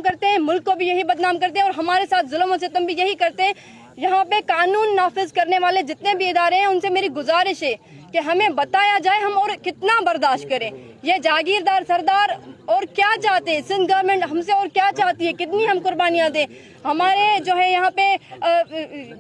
करते हैं, मुल्क को भी यही बदनाम करते हैं और हमारे साथ जुल्म और सितम भी यही करते हैं। यहाँ पे कानून नाफिज करने वाले जितने भी इदारे हैं उनसे मेरी गुजारिश है कि हमें बताया जाए हम और कितना बर्दाश्त करें। ये जागीरदार सरदार और क्या चाहते हैं, सिंध गवर्नमेंट हमसे और क्या चाहती है, कितनी हम कुर्बानियाँ दें। हमारे जो है यहाँ पे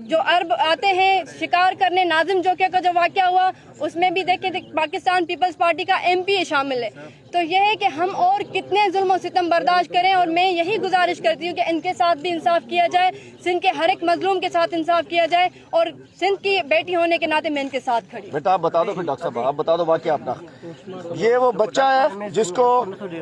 जो अरब आते हैं शिकार करने, नाजिम जोकिया का जो वाक़या हुआ उसमें भी देखिए पाकिस्तान पीपल्स पार्टी का MP शामिल है। तो ये है कि हम और कितने जुल्म और सितम बर्दाश्त करें और मैं यही गुजारिश करती हूँ कि इनके साथ भी इंसाफ किया जाए, सिंध के हर एक मजलूम के साथ इंसाफ किया जाए और सिंध की बेटी होने के नाते मैं इनके साथ खड़ी। बेटा आप बता दो फिर डॉक्टर साहब, आप बता दो वाक़या अपना। ये वो बच्चा है जिसको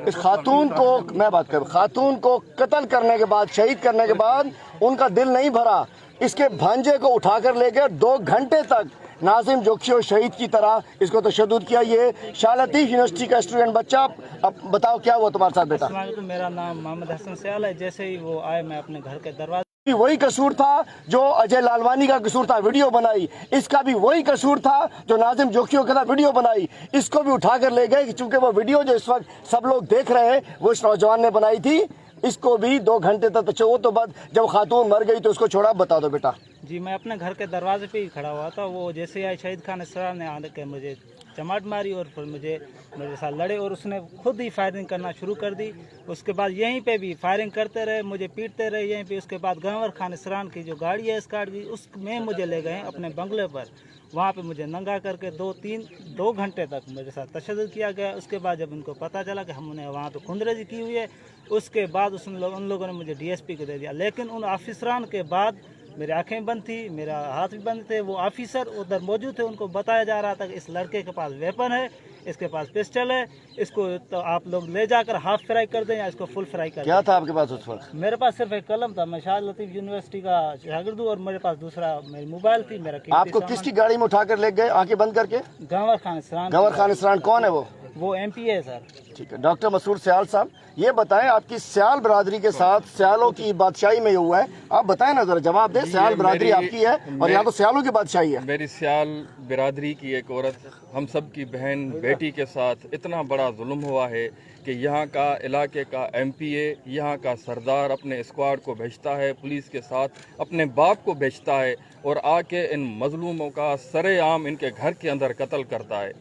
इस खातून को, मैं बात कर, खातून को कत्ल करने के बाद, शहीद करने के बाद उनका दिल नहीं भरा, इसके भांजे को उठाकर ले गए 2 घंटे तक नाजिम जोखियो शहीद की तरह इसको तशद्दुद किया। ये शाह लतीफ़ यूनिवर्सिटी का स्टूडेंट बच्चा, अब बताओ क्या हुआ तुम्हारे साथ बेटा? मेरा नाम मोहम्मद हसन सयाल है। जैसे ही वो आए मैं अपने घर के दरवाजे, वही कसूर था जो अजय लालवानी का कसूर था, वीडियो बनाई। इसका भी वही कसूर था जो नाजिम जोखियों का था, वीडियो बनाई। इसको भी उठाकर ले गए क्योंकि वो वीडियो जो इस वक्त सब लोग देख रहे हैं वो इस नौजवान ने बनाई थी। इसको भी 2 घंटे तक वो तो बाद जब खातून मर गई तो उसको छोड़ा। बता दो बेटा। जी मैं अपने घर के दरवाजे पे ही खड़ा हुआ था। वो जैसे आए शहीद खान इसरार ने आके मुझे चमाट मारी और फिर मेरे साथ लड़े और उसने खुद ही फायरिंग करना शुरू कर दी। उसके बाद यहीं पे भी फायरिंग करते रहे, मुझे पीटते रहे यहीं पे। उसके बाद गंवर खान इसरान की जो गाड़ी है स्कार्ट की, उसमें मुझे ले गए अपने बंगले पर। वहाँ पे मुझे नंगा करके 2 घंटे तक मेरे साथ तशद्दुद किया गया। उसके बाद जब उनको पता चला कि हमने वहाँ पे खुंदरेजी की हुई है, उसके बाद उन लोगों ने मुझे DSP को दे दिया। लेकिन उन ऑफिसरान के बाद मेरी आंखें बंद थी, मेरा हाथ भी बंद थे। वो ऑफिसर उधर मौजूद थे, उनको बताया जा रहा था कि इस लड़के के पास वेपन है, इसके पास पिस्टल है, इसको तो आप लोग ले जाकर हाफ फ्राई कर दें या इसको फुल फ्राई कर दें। क्या था आपके पास उस वक्त? मेरे पास सिर्फ एक कलम था। मैं शाह लतीफ़ यूनिवर्सिटी का शागिर्द हूँ और मेरे पास दूसरा मेरी मोबाइल थी। मेरा आपको किसकी गाड़ी में उठाकर ले गए आंखें बंद करके? गंवर खान इसरान। गंवर खान इसरान कौन है वो MP है सर। ठीक है। डॉक्टर मसूद सयाल साहब ये बताएं, आपकी सयाल बरादरी के साथ सयालों की बादशाही में हुआ है, आप बताएं ना, जरा जवाब दें। सयाल बरादरी आपकी है और यहाँ तो सयालों की बादशाही है। मेरी सयाल बिरादरी की एक औरत, हम सब की बहन बेटी के साथ इतना बड़ा जुल्म हुआ है कि यहाँ का इलाके का MPA, यहाँ का सरदार अपने स्क्वाड को भेजता है, पुलिस के साथ अपने बाप को भेजता है और आके इन मजलूमों का सरेआम इनके घर के अंदर कत्ल करता है।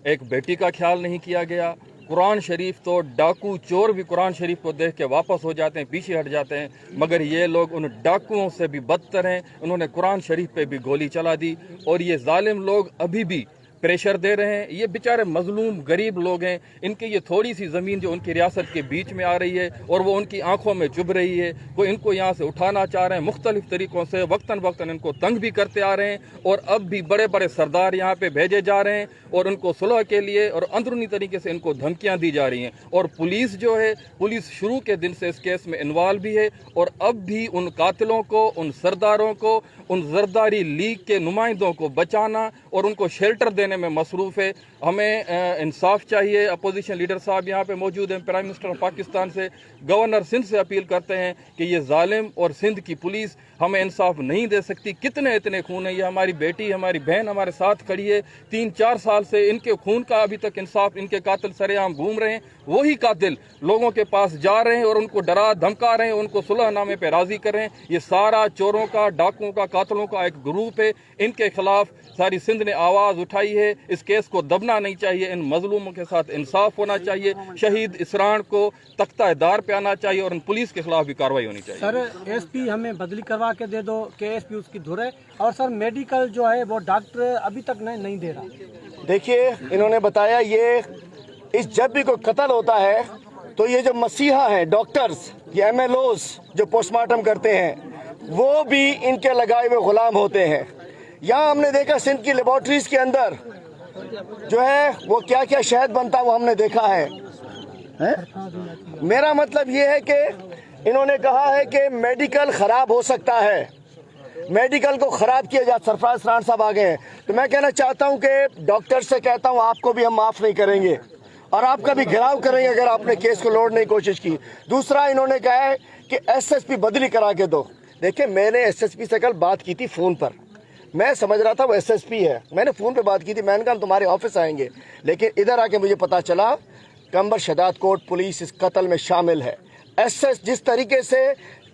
एक बेटी का ख्याल नहीं किया गया। कुरान शरीफ तो डाकू चोर भी कुरान शरीफ को देख के वापस हो जाते हैं, पीछे हट जाते हैं, मगर ये लोग उन डाकुओं से भी बदतर हैं। उन्होंने कुरान शरीफ पे भी गोली चला दी और ये जालिम लोग अभी भी प्रेशर दे रहे हैं। ये बेचारे मजलूम गरीब लोग हैं, इनके ये थोड़ी सी ज़मीन जो उनकी रियासत के बीच में आ रही है और वो उनकी आंखों में चुभ रही है, वो इनको यहाँ से उठाना चाह रहे हैं मुख्तलिफ तरीक़ों से, वक्तन वक्तन इनको तंग भी करते आ रहे हैं और अब भी बड़े बड़े सरदार यहाँ पे भेजे जा रहे हैं और उनको सुलह के लिए और अंदरूनी तरीके से इनको धमकियाँ दी जा रही हैं। और पुलिस जो है, पुलिस शुरू के दिन से इस केस में इन्वॉल्व भी है और अब भी उन कातिलों को, उन सरदारों को, उन जरदारी लीग के नुमाइंदों को बचाना और उनको शेल्टर देने में मसरूफ है। हमें इंसाफ चाहिए। अपोजिशन लीडर साहब यहाँ पे मौजूद हैं, प्राइम मिनिस्टर पाकिस्तान से, गवर्नर सिंध से अपील करते हैं कि ये जालिम और सिंध की पुलिस हमें इंसाफ नहीं दे सकती। कितने इतने खून है, ये हमारी बेटी, हमारी बहन हमारे साथ खड़ी है 3-4 साल से, इनके खून का अभी तक इंसाफ, इनके कातिल सरेआम घूम रहे हैं। वही कातिल लोगों के पास जा रहे हैं और उनको डरा धमका रहे हैं, उनको सुलहनामे पे राजी कर रहे हैं। ये सारा चोरों का, डाकुओं का, कातिलों का एक ग्रुप है। इनके खिलाफ सारी सिंध ने आवाज उठाई है। इस केस को दबना नहीं चाहिए, इन मजलूमों के साथ इंसाफ होना चाहिए। शहीद इसरान को तख्ता-ए-दार पे आना चाहिए और इन पुलिस के खिलाफ भी कार्रवाई होनी चाहिए। सर SP हमें बदली करवा के दे दो, KSP उसकी धुर है। और सर मेडिकल जो है वो डॉक्टर अभी तक नहीं दे रहा। देखिए इन्होंने बताया ये जब भी कोई कत्ल होता है तो ये जो मसीहा है डॉक्टर्स, ये MLOs जो पोस्टमार्टम करते हैं, वो भी इनके लगाए हुए गुलाम होते हैं। यहाँ हमने देखा सिंध की लेबोरेटरीज के अंदर जो है वो क्या क्या शहद बनता वो हमने देखा है? मेरा मतलब ये है कि इन्होंने कहा है कि मेडिकल खराब हो सकता है, मेडिकल को खराब किया जाए। सरफराज रान साहब आ गए हैं, तो मैं कहना चाहता हूं कि डॉक्टर से कहता हूं आपको भी हम माफ नहीं करेंगे और आपका भी घेराव करेंगे अगर आपने केस को लौटने की कोशिश की। दूसरा इन्होंने कहा है कि SSP बदली करा के दो। देखिए मैंने SSP से कल बात की थी फोन पर, मैं समझ रहा था वो SSP है, मैंने फ़ोन पे बात की थी, मैंने कहा तुम्हारे ऑफिस आएंगे, लेकिन इधर आके मुझे पता चला कंबर शदात कोट पुलिस इस कत्ल में शामिल है। SS जिस तरीके से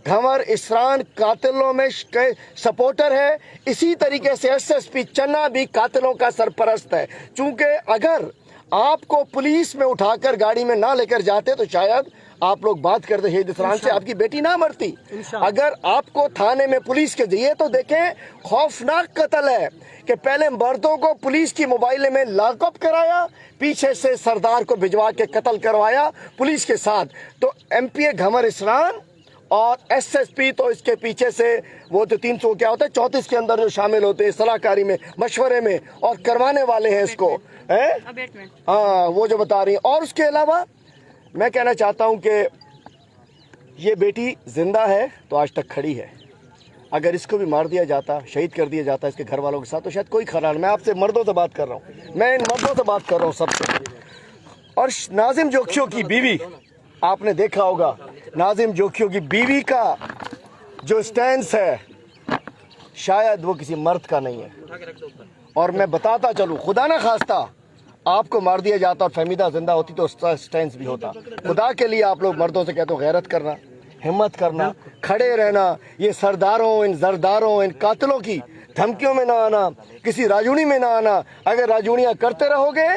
घमर इसरान कातिलों में सपोर्टर है, इसी तरीके से SSP चन्ना भी कातिलों का सरपरस्त है। चूंकि अगर आपको पुलिस में उठाकर गाड़ी में ना लेकर जाते तो शायद आप लोग बात करते शहीद इसरान से, आपकी बेटी ना मरती। अगर आपको थाने में पुलिस के दिए तो देखें, खौफनाक कत्ल है कि पहले मर्दों को पुलिस की मोबाइल में लॉकअप कराया, पीछे से सरदार को भिजवा के कत्ल करवाया पुलिस के साथ। तो MPA घमर इसरान और SSP तो इसके पीछे से वो तो 300 क्या होता है 34 के अंदर जो शामिल होते हैं सलाहकारी में, मशवरे में और करवाने वाले हैं इसको, है हाँ वो जो बता रही हैं। और उसके अलावा मैं कहना चाहता हूं कि ये बेटी जिंदा है तो आज तक खड़ी है। अगर इसको भी मार दिया जाता, शहीद कर दिया जाता इसके घर वालों के साथ, तो शायद कोई खरा नहीं। मैं आपसे मर्दों से बात कर रहा हूँ, मैं इन मर्दों से बात कर रहा हूँ सबसे। और नाजिम जोखियों की बीवी, आपने देखा होगा नाजिम जोखियों की बीवी का जो स्टैंस है शायद वो किसी मर्द का नहीं है। और मैं बताता चलूँ, खुदा ना खास्ता आपको मार दिया जाता और फहमीदा जिंदा होती तो उसका स्टैंस भी होता। खुदा के लिए आप लोग मर्दों से कहते हो गैरत करना, हिम्मत करना, खड़े रहना, ये सरदारों, इन जरदारों, इन कातिलों की धमकियों में ना आना, किसी राजूनी में ना आना। अगर राजूनियाँ करते रहोगे,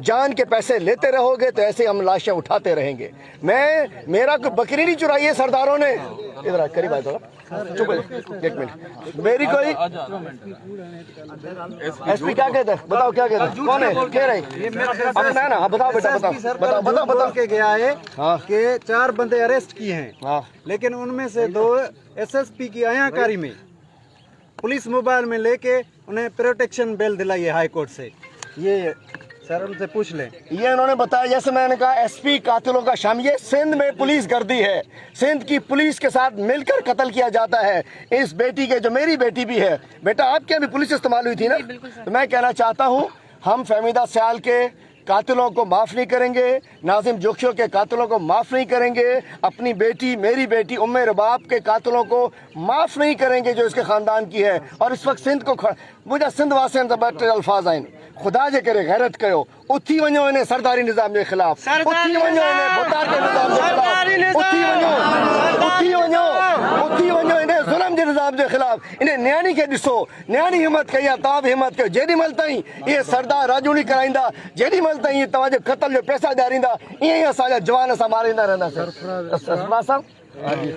जान के पैसे लेते रहोगे तो ऐसे हम लाशें उठाते रहेंगे। मेरा कोई बकरी नहीं चुराई है सरदारों ने। इधर करीब आए थोड़ा, चुप एक मिनट। मेरी कोई SP क्या कहते हैं, बताओ क्या कहते हैं, कौन है, कह रहे हैं ना, बताओ बेटा बताओ बताओ के गया है हाँ। कि 4 बंदे अरेस्ट किए हैं, हाँ। लेकिन उनमें से 2 SSP की आयाकारी में पुलिस मोबाइल में लेके उन्हें प्रोटेक्शन बेल दिलाई है हाई कोर्ट से। ये सर उनसे पूछ लें। ये इन्होंने बताया, जैसे मैंने कहा SP कातिलों का शामिल, ये सिंध में पुलिस गर्दी है, सिंध की पुलिस के साथ मिलकर कत्ल किया जाता है इस बेटी के, जो मेरी बेटी भी है। बेटा आपके यहाँ भी पुलिस इस्तेमाल हुई थी ना, तो मैं कहना चाहता हूँ हम फहमीदा सयाल के कातिलों को माफ़ नहीं करेंगे, नाजिम जोखियों के कातिलों को माफ़ नहीं करेंगे, अपनी बेटी, मेरी बेटी उम्मे रबाब के कातिलों को माफ़ नहीं करेंगे जो इसके ख़ानदान की है। और इस वक्त सिंध को मुझे सिंध वासियन ज़बरदस्त अल्फाज आइन, खुदा जे करे गैरत कयो, उथी वञो इन्हें सरदारी निज़ाम के ख़िलाफ़, उथी वञो इन्हें भुतार के निज़ाम के ख़िलाफ़, उथी वञो इन्हें ज़ुल्म जे निज़ाम जे ख़िलाफ़। इन्हें न्याणी खे ॾिसो, न्याणी हिम्मत कई आहे, तव्हां बि हिम्मत कयो। जेॾीमहिल ताईं इहे सरदार राजूनी कराईंदा, जेॾीमहिल ताईं तव्हांजे क़त्ल जो पैसा ॾियारींदा, ईअं ई असांजा जवान असां मारींदा रहंदासीं। सरफराज साहब हाँ जी,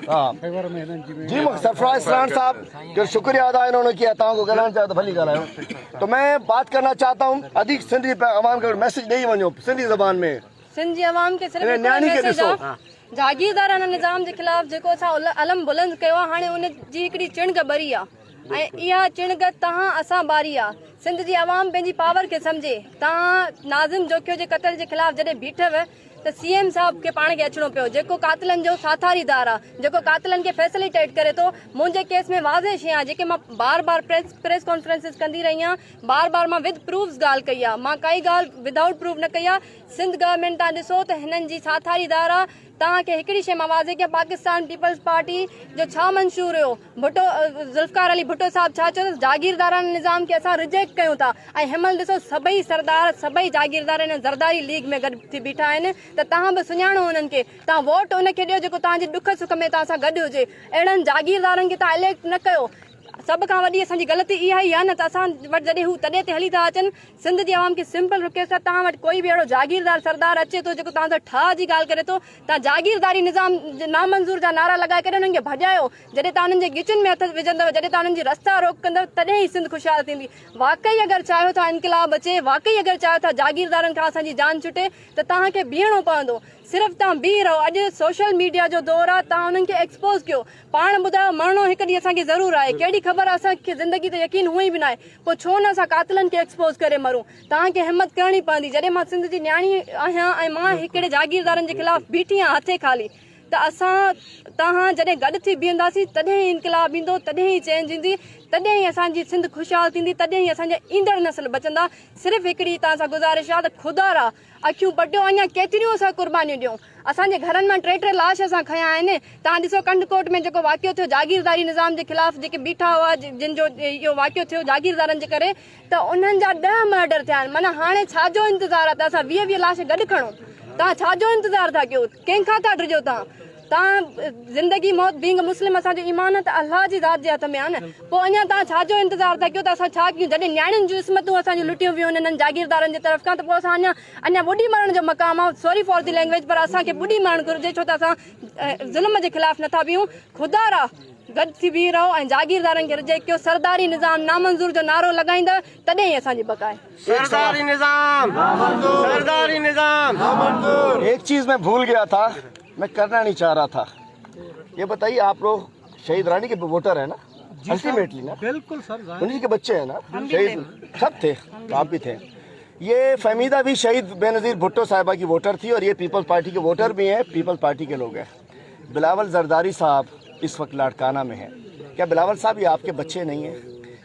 सरफराज इसरान साहब जो शुक्रिया अदा इन्होंने किया, तव्हां को ॻाल्हाइणु चाहियो त भली ॻाल्हायो। तो मैं बात करना चाहता हूँ, अधिक सिंधी अवाम को मैसेज ॾेई वञो सिंधी ज़बान में। सिंध जी अवाम के सिर्फ न्याणी खे मैसेज ॾिसो। आहे, जागीरदाराना निज़ाम जे ख़िलाफ़ जेको असां अलम बुलंद कयो आहे, हाणे उन जी हिकिड़ी चिणग ॿरी आहे ऐं इहा चिणग तव्हां असां ॿारी आहे। सिंध जी अवाम पंहिंजी पावर खे सम्झे। तव्हां नाज़िम जोखियो जे क़त्ल जे ख़िलाफ़ जॾहिं बीठव त CM साहब खे पाण खे अचणो पियो, जेको कातिलनि जो साथारीदार आहे, जेको कातिलनि खे फैसिलिटेट करे थो। मुंहिंजे केस में वाज़े शइ आहे, जेके मां बार बार प्रेस कॉन्फ्रेंसिस कंदी रही आहियां, बार बार मां विद प्रूफ्स ॻाल्हि कई आहे, मां काई ॻाल्हि विदाउट प्रूफ न कई आहे। सिंध गवर्नमेंट तव्हां ॾिसो त हिननि जी साथारीदार आहे। तव्हांखे हिकिड़ी शइ मां वाज़े कयां, पाकिस्तान पीपल्स पार्टी जो छा मंशूर हुयो, भुट्टो ज़ुल्फ़िकार अली भुट्टो साहब छा चयो, जागीरदाराना निज़ाम खे असां रिजेक्ट कयूं था। ऐं हिनमहिल ॾिसो सभई सरदार, सभई जागीरदार हिन ज़रदारी लीग में गॾु थी बीठा आहिनि। त तव्हां बि सुञाणो उन्हनि खे, तव्हां वोट उनखे ॾियो जेको तव्हांजे ॾुख सुख में तव्हां सां गॾु हुजे। अहिड़नि जागीरदारनि खे तव्हां इलेक्ट न कयो। सभ खां वॾी असांजी ग़लती इहा ई आहे न, त असां वटि जॾहिं हू तॾहिं ते हली था अचनि। सिंध जी अवाम खे सिंपल रिक्वेस्ट आहे, तव्हां वटि कोई बि अहिड़ो जागीरदार सरदार अचे थो जेको तव्हां सां ठा जी ॻाल्हि करे थो, तव्हां जागीरदारी निज़ाम नामंज़ूर जा नारा लॻाए करे उन्हनि खे भॼायो। जॾहिं तव्हां उन्हनि जे गिचनि में हथ विझंदव, जॾहिं तव्हां उन्हनि जी रस्ता रोकंदव, तॾहिं ई सिंध ख़ुशहाल थींदी। वाक़ई अगरि चाहियो था इनक़िलाब अचे, वाक़ई अगरि चाहियो था जागीरदारनि खां असांजी जान छुटे, त तव्हांखे बीहणो पवंदो। सिर्फ़ु तव्हां बीह रहो। अॼु सोशल मीडिया जो दौरु आहे, तव्हां उन्हनि खे एक्सपोज़ कयो। पाण ॿुधायो, मरणो हिकु ॾींहुं असांखे ज़रूरु आहे, कहिड़ी ख़बर असांखे ज़िंदगी ते यकीन हुई बि न आहे, पोइ छो न असां कातिलनि खे एक्सपोज़ करे मरूं। तव्हांखे हिम्मत करणी पवंदी। जॾहिं मां सिंध जी न्याणी आहियां ऐं मां हिकिड़े जागीरदारनि जे ख़िलाफ़ बीठी आहियां हथे ख़ाली, त असां तव्हां जॾहिं गॾु थी बीहंदासीं तॾहिं ई इनक़िलाब ईंदो, तॾहिं ई चेंज ईंदी, तॾहिं ई असांजी सिंध ख़ुशहाल थींदी, तॾहिं ई असांजा ईंदड़ नस्ल बचंदा। सिर्फ़ु हिकिड़ी तव्हां सां गुज़ारिश आहे त खुदारा अखियूं पटियो, अञा केतिरियूं असां कुर्बानियूं ॾियूं। असांजे घरनि मां 3 लाश असां खया आहिनि। तव्हां ॾिसो कंडकोट में जेको वाक़ियो थियो जागीरदारी निज़ाम जे ख़िलाफ़, जेके बीठा हुआ, जिन जो इहो वाक़ियो थियो जागीरदारनि जे करे, त उन्हनि जा 10 मर्डर थिया आहिनि। माना हाणे छाजो इंतज़ारु आहे त असां 20 लाश गॾु खणूं? तव्हां छाजो इंतज़ारु था कयो? कंहिंखां था डिॼो? तव्हां ज़िंदगी मौत बींग मुस्लिम असांजो ईमान त अल्लाह जी ज़ात जे हथ में आहे न, पोइ अञा तव्हां छाजो इंतज़ारु था कयो त असां छा कयूं? जॾहिं न्याणियुनि जूं इस्मतूं असांजूं लुटियूं वियूं हिननि जागीरदारनि जे तरफ़ खां, त पोइ असां अञा ॿुॾी मरण जो मक़ाम आहे। सॉरी फॉर दी लैंग्वेज, पर असांखे ॿुॾी मरण घुरिजे, छो त असां ज़ुल्म जे ख़िलाफ़ नथा बीहूं। ख़ुदा रा गॾु थी बीह रहो ऐं जागीरदारनि खे रिजेक्ट कयो। सरदारी निज़ाम नामंज़ूर जो नारो लॻाईंदा, तॾहिं ई असांजी बका आहे। सरदारी निजाम, सरदारी निजाम। एक चीज मैं भूल गया था, मैं करना नहीं चाह रहा था। ये बताइए, आप लोग शहीद रानी के वोटर है ना? अल्टीमेटली ना? बिल्कुल सर, उन्हीं के बच्चे हैं ना? शहीद सब थे, तो आप भी थे। ये फहमीदा भी शहीद बेनज़ीर भुट्टो साहिबा की वोटर थी और ये पीपल्स पार्टी के वोटर भी हैं, पीपल्स पार्टी के लोग हैं। बिलावल जरदारी साहब इस वक्त लाड़काना में हैं। क्या बिलावल साहब ये आपके बच्चे नहीं हैं?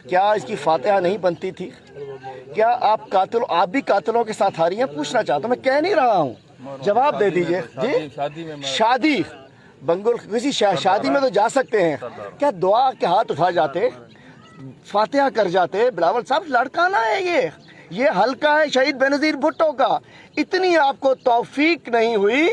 क्या इसकी फातिहा नहीं बनती थी? क्या आप भी कातिलों के साथ आ रही हैं? पूछना चाहता हूँ, मैं कह नहीं रहा हूँ, जवाब दे दीजिए जी। शादी बंगुल किसी शादी में तो जा सकते हैं, क्या दुआ के हाथ उठा जाते, फातिहा कर जाते? बिलावल साहब लाड़काना है, ये हल्का है शहीद बेनज़ीर भुट्टो का। इतनी आपको तौफीक नहीं हुई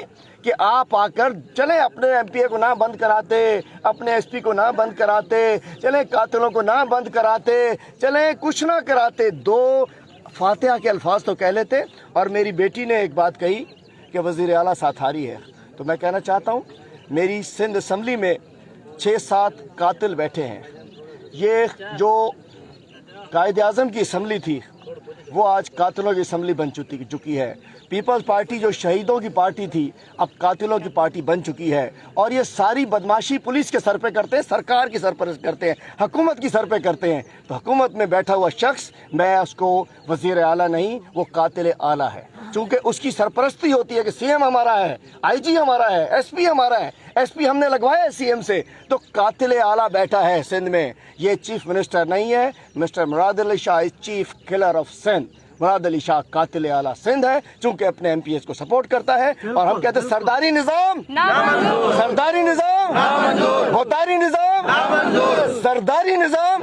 कि आप आकर चले अपने एमपीए को ना बंद कराते, अपने एसपी को ना बंद कराते, चले कातिलों को ना बंद कराते, चले कुछ ना कराते, दो फातिहा के अल्फाज तो कह लेते। और मेरी बेटी ने एक बात कही कि वज़ीर आला साथारी है, तो मैं कहना चाहता हूँ, मेरी सिंध असम्बली में 6-7 कातिल बैठे हैं। ये जो कायद आज़म की असम्बली थी वो आज कातिलों की असम्बली बन चुकी है। पीपल्स पार्टी जो शहीदों की पार्टी थी अब कातिलों की पार्टी बन चुकी है। और ये सारी बदमाशी पुलिस के सर पे करते हैं, सरकार की सर पर करते हैं, हुकूमत की सर पे करते हैं। तो हुकूमत में बैठा हुआ शख्स, मैं उसको वज़ीर आला नहीं, वो कातिल आला है। चूँकि उसकी सरपरस्ती होती है कि सीएम हमारा है, आईजी हमारा है, एसपी हमारा है, एसपी हमने लगवाया है सीएम से, तो कातिल आला बैठा है सिंध में। ये चीफ मिनिस्टर नहीं है, mister Murad Ali Shah is chief killer of Sindh. Murad Ali Shah कातिल आला सिंध है, चूंकि अपने एमपीएस को सपोर्ट करता है। और हम कहते हैं सरदारी निजाम, सरदारी निजाम, होतारी निजाम, सरदारी निजाम।